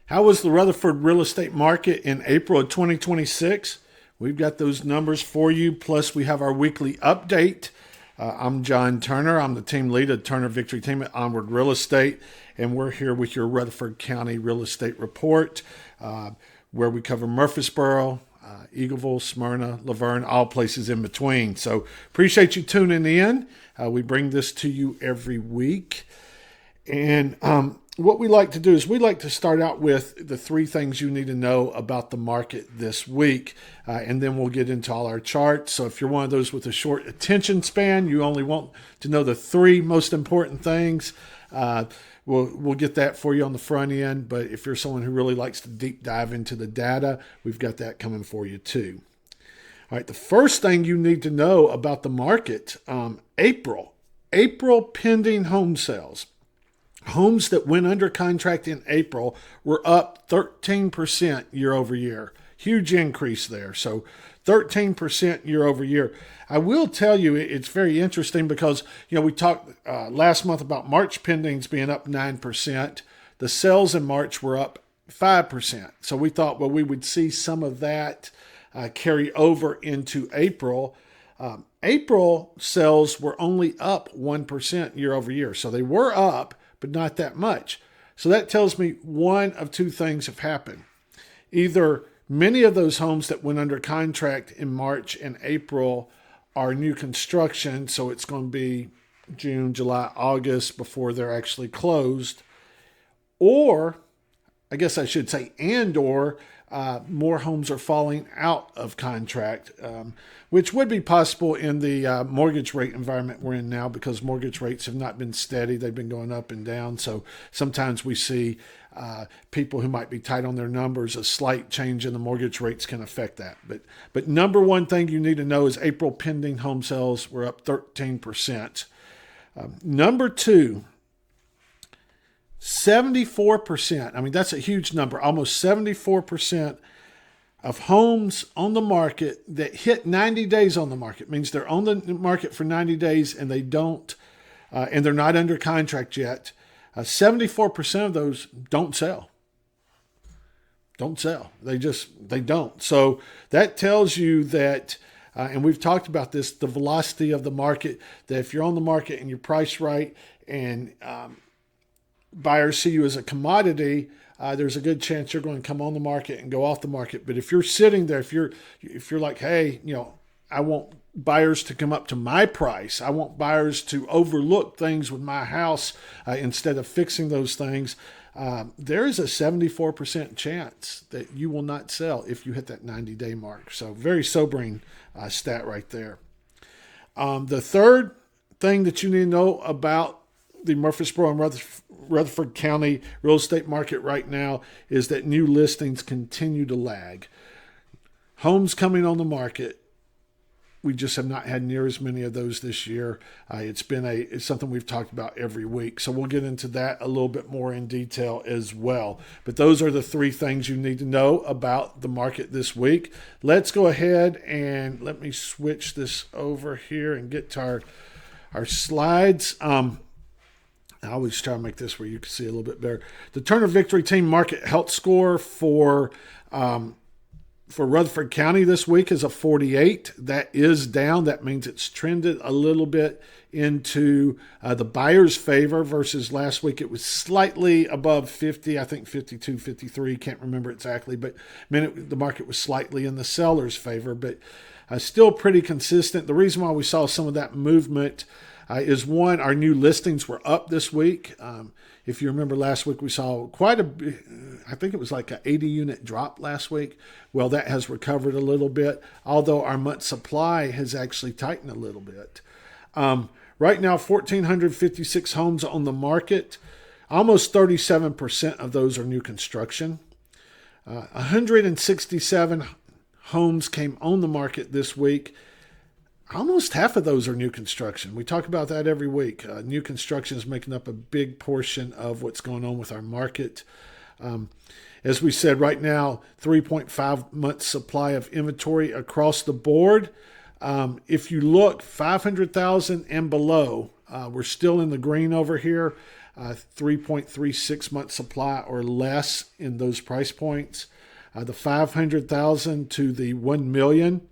How was the Rutherford real estate market in April of 2026? We've got those numbers for you, plus we have our weekly update. I'm John Turner. I'm the team lead of Turner Victory Team at Onward Real Estate, and we're here with your Rutherford County real estate report, where we cover Murfreesboro, Eagleville, Smyrna, Laverne, all places in between. So appreciate you tuning in. We bring this to you every week. And what we like to do is we like to start out with the three things you need to know about the market this week, and then we'll get into all our charts. So if you're one of those with a short attention span, you only want to know the three most important things, we'll get that for you on the front end. But if you're someone who really likes to deep dive into the data, we've got that coming for you too. All right, the first thing you need to know about the market, April pending home sales. Homes that went under contract in April were up 13% year over year. Huge increase there. So 13% year over year. I will tell you it's very interesting because, we talked last month about March pendings being up 9%. The sales in March were up 5%. So we thought, we would see some of that carry over into April. April sales were only up 1% year over year. So they were up, but not that much. So that tells me one of two things have happened. Either many of those homes that went under contract in March and April are new construction, so it's going to be June, July, August before they're actually closed. Or, I guess I should say, or more homes are falling out of contract, which would be possible in the mortgage rate environment we're in now, because mortgage rates have not been steady. They've been going up and down. So sometimes we see people who might be tight on their numbers. A slight change in the mortgage rates can affect that. But number one thing you need to know is April pending home sales were up 13%. Number two, 74%. I mean, that's a huge number. Almost 74% of homes on the market that hit 90 days on the market, means they're on the market for 90 days and they don't, and they're not under contract yet. 74% of those don't sell. Don't sell. They don't. So that tells you that, and we've talked about this, the velocity of the market, that if you're on the market and you're priced right and buyers see you as a commodity, there's a good chance you're going to come on the market and go off the market. But if you're sitting there, if you're like, hey, I want buyers to come up to my price, I want buyers to overlook things with my house instead of fixing those things, there is a 74% chance that you will not sell if you hit that 90-day mark. So very sobering stat right there. The third thing that you need to know about the Murfreesboro and Rutherford County real estate market right now is that new listings continue to lag. Homes coming on the market, we just have not had near as many of those this year. It's something we've talked about every week. So we'll get into that a little bit more in detail as well. But those are the three things you need to know about the market this week. Let's go ahead and let me switch this over here and get to our slides. I always try to make this where you can see a little bit better. The Turner Victory Team Market Health Score for Rutherford County this week is a 48. That is down. That means it's trended a little bit into the buyer's favor versus last week. It was slightly above 50, I think 52, 53, can't remember exactly. But the market was slightly in the seller's favor, but still pretty consistent. The reason why we saw some of that movement is one, our new listings were up this week. If you remember last week, we saw quite I think it was like an 80 unit drop last week. Well, that has recovered a little bit, although our month supply has actually tightened a little bit. Right now, 1,456 homes on the market. Almost 37% of those are new construction. 167 homes came on the market this week. Almost half of those are new construction. We talk about that every week. New construction is making up a big portion of what's going on with our market. As we said, right now, 3.5 months supply of inventory across the board. If you look 500,000 and below, we're still in the green over here. 3.36 month supply or less in those price points. The 500,000 to the 1 million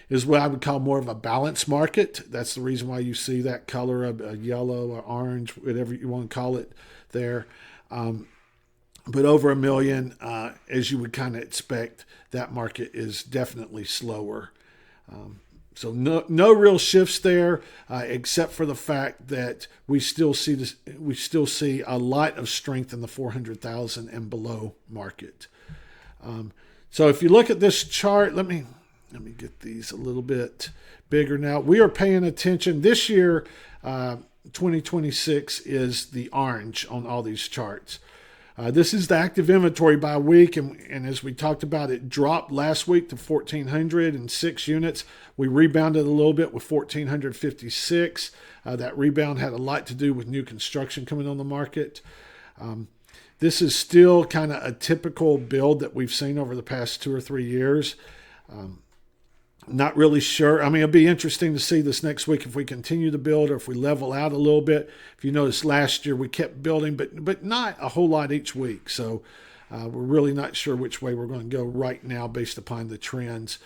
is what I would call more of a balanced market. That's the reason why you see that color of yellow or orange, whatever you want to call it there. But over 1 million, as you would kind of expect, that market is definitely slower. So no real shifts there, except for the fact that we still see a lot of strength in the 400,000 and below market. So if you look at this chart, let me get these a little bit bigger now. We are paying attention this year. 2026 is the orange on all these charts. This is the active inventory by week, and as we talked about, it dropped last week to 1,406 units. We rebounded a little bit with 1,456. That rebound had a lot to do with new construction coming on the market. This is still kind of a typical build that we've seen over the past 2 or 3 years. Not really sure. I mean, it'll be interesting to see this next week if we continue to build or if we level out a little bit. If you notice, last year we kept building, but not a whole lot each week. So we're really not sure which way we're going to go right now based upon the trends.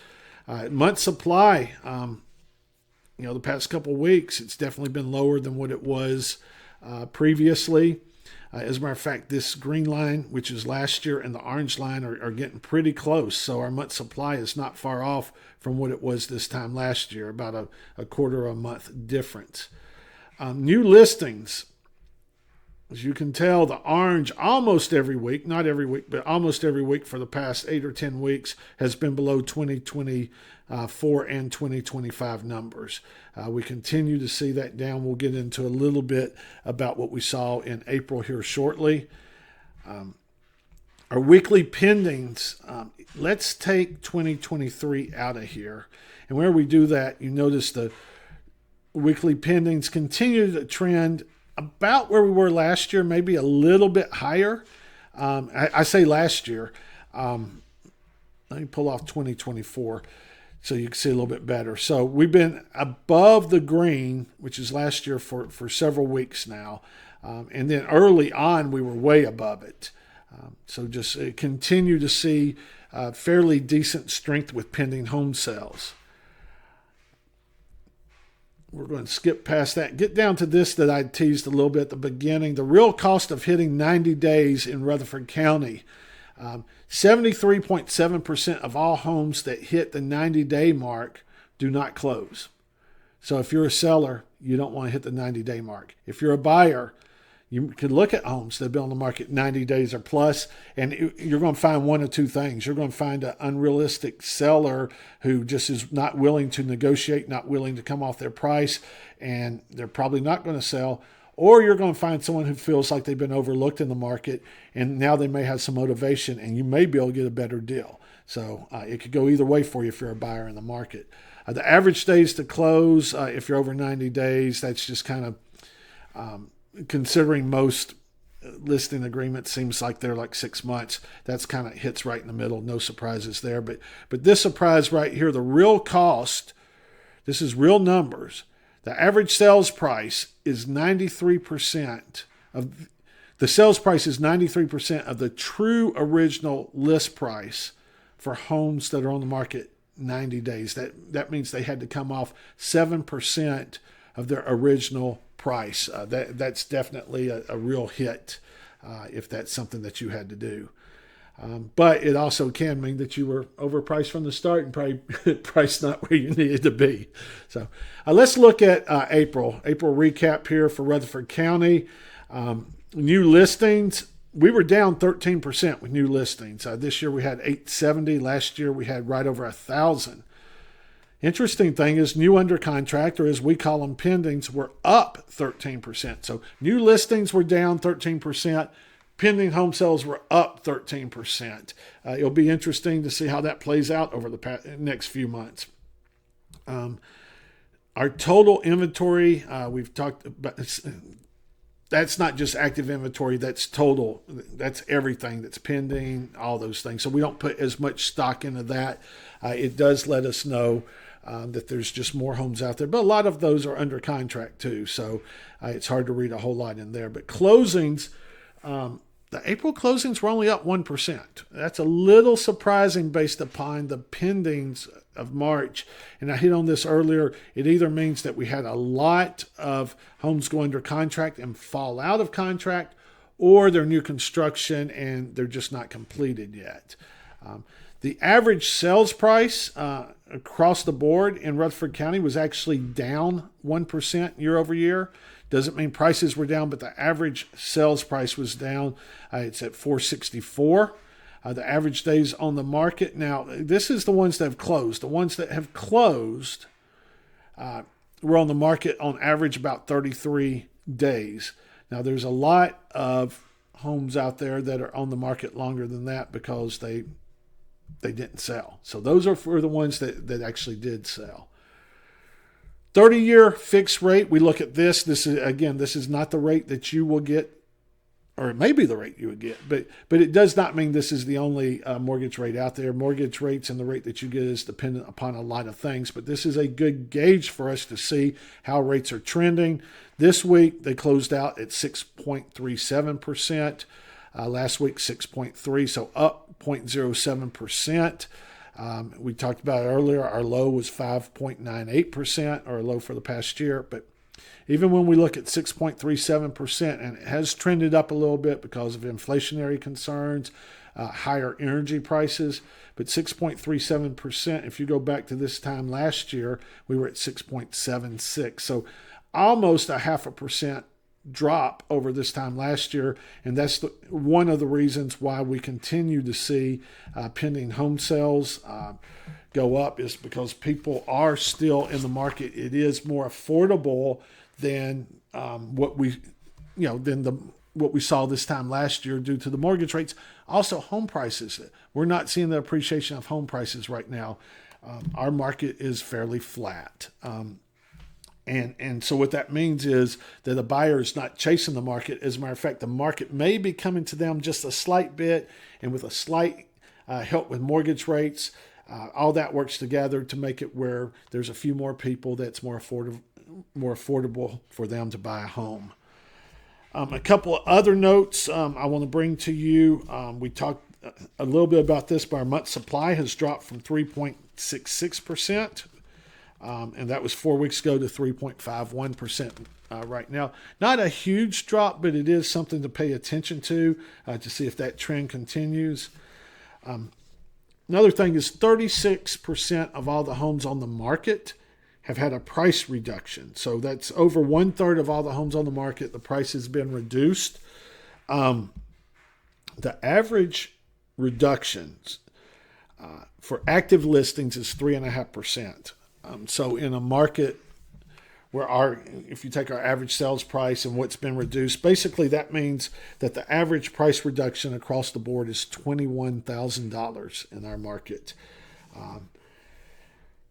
Month supply, the past couple of weeks, it's definitely been lower than what it was previously. As a matter of fact, this green line, which is last year, and the orange line are getting pretty close. So our month supply is not far off from what it was this time last year, about a quarter of a month difference. New listings, as you can tell, the orange almost every week, not every week, but almost every week for the past 8 or 10 weeks has been below 2024 and 2025 numbers. We continue to see that down. We'll get into a little bit about what we saw in April here shortly. Our weekly pendings, let's take 2023 out of here. And where we do that, you notice the weekly pendings continue to trend about where we were last year, maybe a little bit higher. I say last year. Let me pull off 2024 so you can see a little bit better. So we've been above the green, which is last year, for several weeks now. And then early on, we were way above it. So just continue to see fairly decent strength with pending home sales. We're going to skip past that. Get down to this that I teased a little bit at the beginning. The real cost of hitting 90 days in Rutherford County. 73.7% of all homes that hit the 90-day mark do not close. So if you're a seller, you don't want to hit the 90-day mark. If you're a buyer, you can look at homes that have been on the market 90 days or plus, and you're going to find one of two things. You're going to find an unrealistic seller who just is not willing to negotiate, not willing to come off their price, and they're probably not going to sell. Or you're going to find someone who feels like they've been overlooked in the market, and now they may have some motivation, and you may be able to get a better deal. So it could go either way for you if you're a buyer in the market. The average days to close, if you're over 90 days, that's just kind of considering most listing agreements seems like they're like 6 months. That's kind of hits right in the middle. No surprises there. But this surprise right here, the real cost, this is real numbers. The average sales price is 93% of the sales price is 93% of the true original list price for homes that are on the market 90 days. That means they had to come off 7% of their original price. That's definitely a real hit if that's something that you had to do. But it also can mean that you were overpriced from the start and probably priced not where you needed to be. So let's look at April. April recap here for Rutherford County. New listings, we were down 13% with new listings. This year we had 870. Last year we had right over 1,000. Interesting thing is new under contract, or as we call them pendings, were up 13%. So new listings were down 13%. Pending home sales were up 13%. It'll be interesting to see how that plays out over the next few months. Our total inventory, we've talked about, that's not just active inventory, that's total. That's everything that's pending, all those things. So we don't put as much stock into that. It does let us know that there's just more homes out there. But a lot of those are under contract too, so it's hard to read a whole lot in there. But closings, the April closings were only up 1%. That's a little surprising based upon the pendings of March. And I hit on this earlier. It either means that we had a lot of homes go under contract and fall out of contract, or they're new construction and they're just not completed yet. The average sales price across the board in Rutherford County was actually down 1% year over year. Doesn't mean prices were down, but the average sales price was down. It's at $464. The average days on the market. Now, this is the ones that have closed. The ones that have closed were on the market on average about 33 days. Now, there's a lot of homes out there that are on the market longer than that because they didn't sell. So those are for the ones that actually did sell. 30-year fixed rate, we look at this. This is not the rate that you will get, or it may be the rate you would get, but it does not mean this is the only mortgage rate out there. Mortgage rates and the rate that you get is dependent upon a lot of things, but this is a good gauge for us to see how rates are trending. This week, they closed out at 6.37%. Last week, 6.3%, so up 0.07%. We talked about it earlier. Our low was 5.98%, or a low for the past year. But even when we look at 6.37%, and it has trended up a little bit because of inflationary concerns, higher energy prices, but 6.37%, if you go back to this time last year, we were at 6.76. So almost a 0.5% drop over this time last year, and that's one of the reasons why we continue to see pending home sales go up, is because people are still in the market. It is more affordable than what we saw this time last year due to the mortgage rates. Also, home prices. We're not seeing the appreciation of home prices right now. Our market is fairly flat. And so what that means is that a buyer is not chasing the market. As a matter of fact, the market may be coming to them just a slight bit, and with a slight help with mortgage rates, all that works together to make it where there's a few more people that's more affordable for them to buy a home. A couple of other notes I want to bring to you. We talked a little bit about this, but our month supply has dropped from 3.66%. And that was 4 weeks ago to 3.51% right now. Not a huge drop, but it is something to pay attention to see if that trend continues. Another thing is 36% of all the homes on the market have had a price reduction. So that's over 1/3 of all the homes on the market. The price has been reduced. The average reductions for active listings is 3.5%. So in a market where if you take our average sales price and what's been reduced, basically that means that the average price reduction across the board is $21,000 in our market.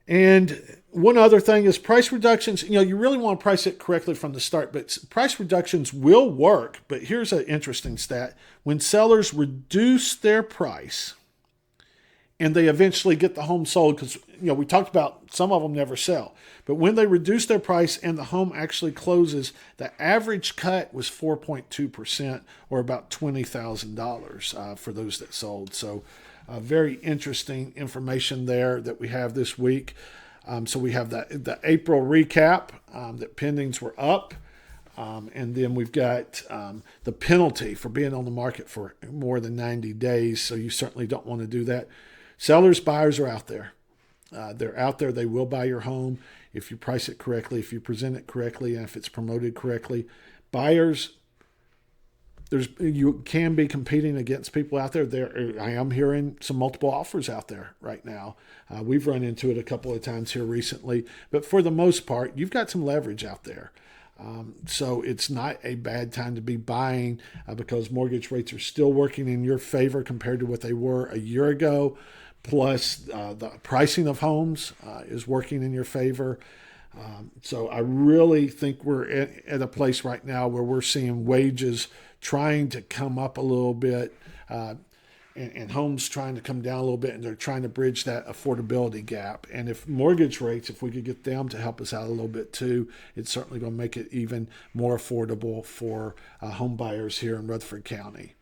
And one other thing is price reductions. You really want to price it correctly from the start, but price reductions will work. But here's an interesting stat. When sellers reduce their price and they eventually get the home sold, because we talked about some of them never sell, but when they reduce their price and the home actually closes, the average cut was 4.2%, or about $20,000 for those that sold. So very interesting information there that we have this week. So we have the April recap that pendings were up. And then we've got the penalty for being on the market for more than 90 days. So you certainly don't want to do that. Sellers, buyers are out there. They're out there. They will buy your home if you price it correctly, if you present it correctly, and if it's promoted correctly. Buyers, you can be competing against people out there. I am hearing some multiple offers out there right now. We've run into it a couple of times here recently, but for the most part, you've got some leverage out there. So it's not a bad time to be buying because mortgage rates are still working in your favor compared to what they were a year ago. Plus, the pricing of homes is working in your favor. So I really think we're at a place right now where we're seeing wages trying to come up a little bit. and homes trying to come down a little bit, and they're trying to bridge that affordability gap. And if mortgage rates, if we could get them to help us out a little bit too, it's certainly going to make it even more affordable for home buyers here in Rutherford County.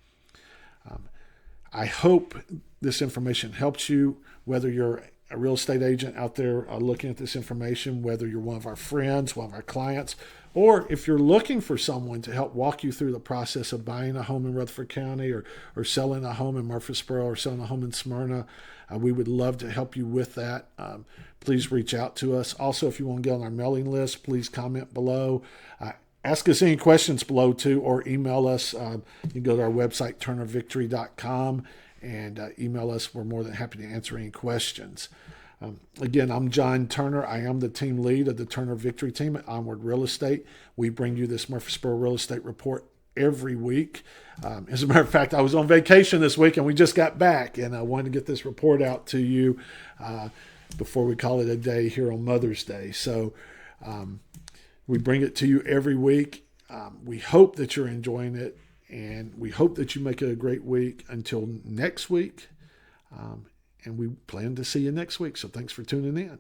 I hope this information helps you, whether you're a real estate agent out there looking at this information, whether you're one of our friends, one of our clients, or if you're looking for someone to help walk you through the process of buying a home in Rutherford County, or selling a home in Murfreesboro, or selling a home in Smyrna. We would love to help you with that. Please reach out to us. Also, if you want to get on our mailing list, please comment below. Ask us any questions below too, or email us. You can go to our website, turnervictory.com, and email us. We're more than happy to answer any questions. Again, I'm John Turner. I am the team lead of the Turner Victory team at Onward Real Estate. We bring you this Murfreesboro Real Estate Report every week. As a matter of fact, I was on vacation this week and we just got back, and I wanted to get this report out to you before we call it a day here on Mother's Day. So we bring it to you every week. We hope that you're enjoying it, and we hope that you make it a great week. Until next week, and we plan to see you next week. So thanks for tuning in.